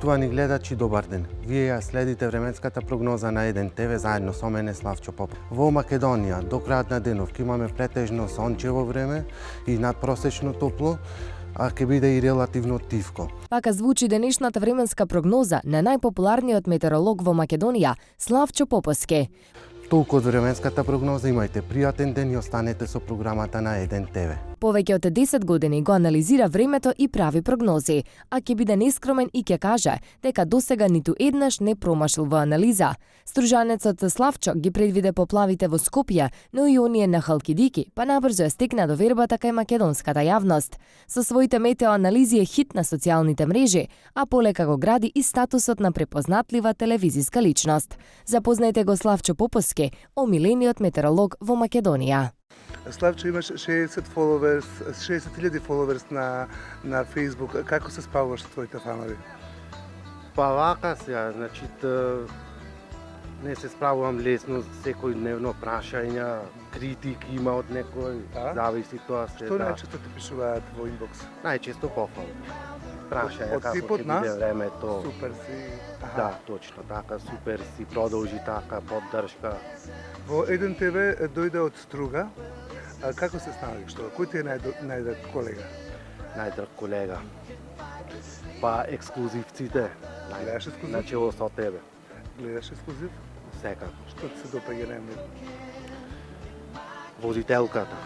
Поштовани гледачи, добар ден. Вие ја следите временската прогноза на Еден ТВ заедно со мене Славчо Попов. Во Македонија до крајот на денов ќе имаме претежно сончево време и надпросечно топло, а ќе биде и релативно тивко. Така звучи денешната временска прогноза на најпопуларниот метеоролог во Македонија, Славчо Поповски. Толку од временската прогноза, имајте пријатен ден и останете со програмата на Еден ТВ. Повеќе од 10 години го анализира времето и прави прогнози, а ќе биде нескромен и ќе каже дека досега ниту еднаш не промашил во анализа. Стружанецот Славчо ги предвиде поплавите во Скопје, но и оние на Халкидики, па набрзо ја стекна довербата кај македонската јавност. Со своите метеоанализи е хит на социјалните мрежи, а полека го гради и статусот на препознатлива телевизиска личност. Запознајте го Славчо Поповски, омилениот метеоролог во Македонија. Славчо, имаш 60.000 фоловерс на Facebook. Како се справуваш со твоите фанови? Па вака сега, значи не се справувам лесно, секојдневно прашања, критики има од некој, зависи тоа се. Што најчесто ти пишуваат во инбокс? Најчесто похвали. Прашања Од како типот ќе на? биде времето. Супер си. Да, точно така, супер си, продолжи така, поддршка. Во Еден ТВ дојде од Струга. Како се снаоѓаш тоа? Кој ти е најдраг колега? Најдраг колега. Па ексклузивците. Гледаш ексклузив? Начело со тебе. Гледаш ексклузив? Секако. Што ти се допаѓа најмногу? Водителката.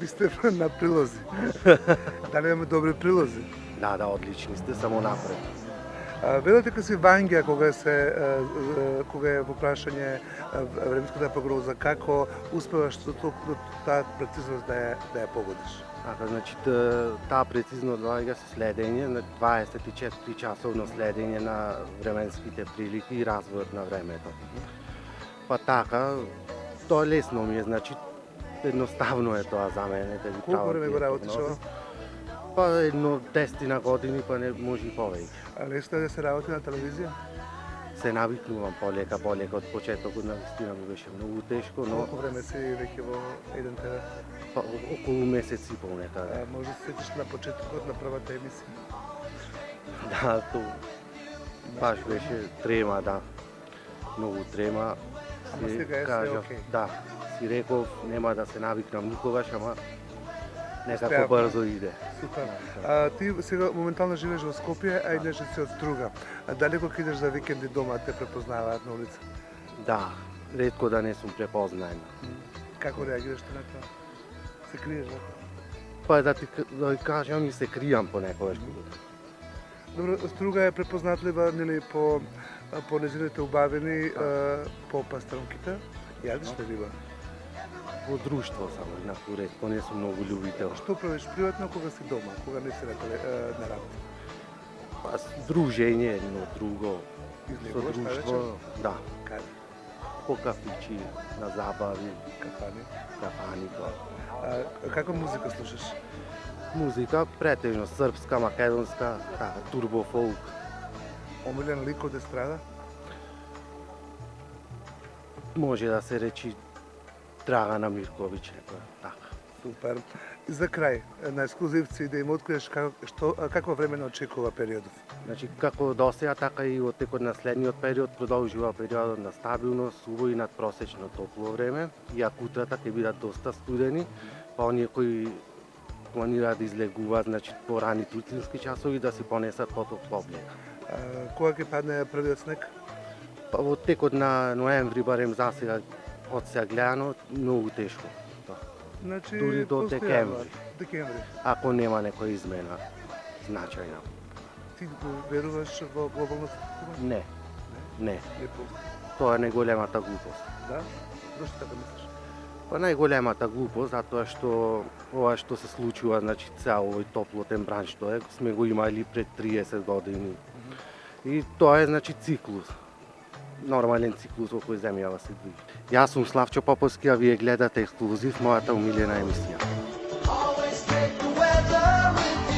Ви сте на прилози. Дали имаме добри прилози? Да, одлични сте, само напред. Велате дека си Вања кога е во прашање временската прогноза, како успеваш со таа прецизност да ја погодиш? Така, значи таа прецизно доаѓа со следење на 24 часовно следење на временските прилики и развојот на времето. Па така, тоа лесно ми е, значи едноставно е тоа за мене да ги правам. Колку време го работиш ова? Па едно 10 години, па не може и повеќе. А лесно е да се работи на телевизија? Се навикнувам полека. Од почетокот на вистина ми беше многу тешко, но Колку време си веќе во Еден ТВ? па, околу месец и пол некаде. Може да се сетиш на почетокот на првата емисија? Да, тоа баш беше трема, да. Многу трема. Ама сега е се окей. Да, си реков, нема да се навикнам никогаш, ама некако Успеав. брзо иде. Супер. Ти сега моментално живееш во Скопје, а иначе си од Струга. Дали кога идеш за викенди дома те препознаваат на улица? Да, ретко да не сум препознаен. Како реагираш ти на тоа? Се криеш, да? Па да ти кажам и се кријам понекогаш. Добро, Струга е препознатлива нели по незините убавини, по пастронките. Јадиш ли риба? Во друштво само, инаку ретко не сум многу љубител. Што правиш приватно кога си дома, кога не си на работа? Па дружење едно друго. Со Излегуваш друштво, навечер? да. Каде? По кафичи, на забави, Кафани. кафани, тоа. Каква музика слушаш? Музика претежно српска, македонска, така, турбо фолк. Омилен лик од естрада? Може да се речи Драгана Мирковиќ, некоја, така. Супер. И за крај, на ексклузивци да им откриеш какво време не очекува периодов? Значи, како досега, така и во текот на следниот период продолжува периодот на стабилност, убаво и надпросечно топло време. Иако утрата ќе бидат доста студени, па оние кои планираат да излегуваат, значи порани туцински часови, да си понесат потопла облека. Кога ќе падне првиот снег? Па во текот на ноември, барем засега, од сега гледано, многу тешко. Значи, Дури до постојано. декември. Ако нема некоја измена значајна. Ти веруваш во глобална структура? Не. Не постои. Тоа е најголемата глупост. Да? Зошто така мислиш? Па најголемата глупост, затоа што ова што се случува, значи цел овој топлотен бранш, што е, сме го имали пред 30 години. И тоа е, значи, циклус. Нормален циклус во кој земјава се движи. Јас сум Славчо Поповски, а вие гледате ексклузив, мојата умилена емисија.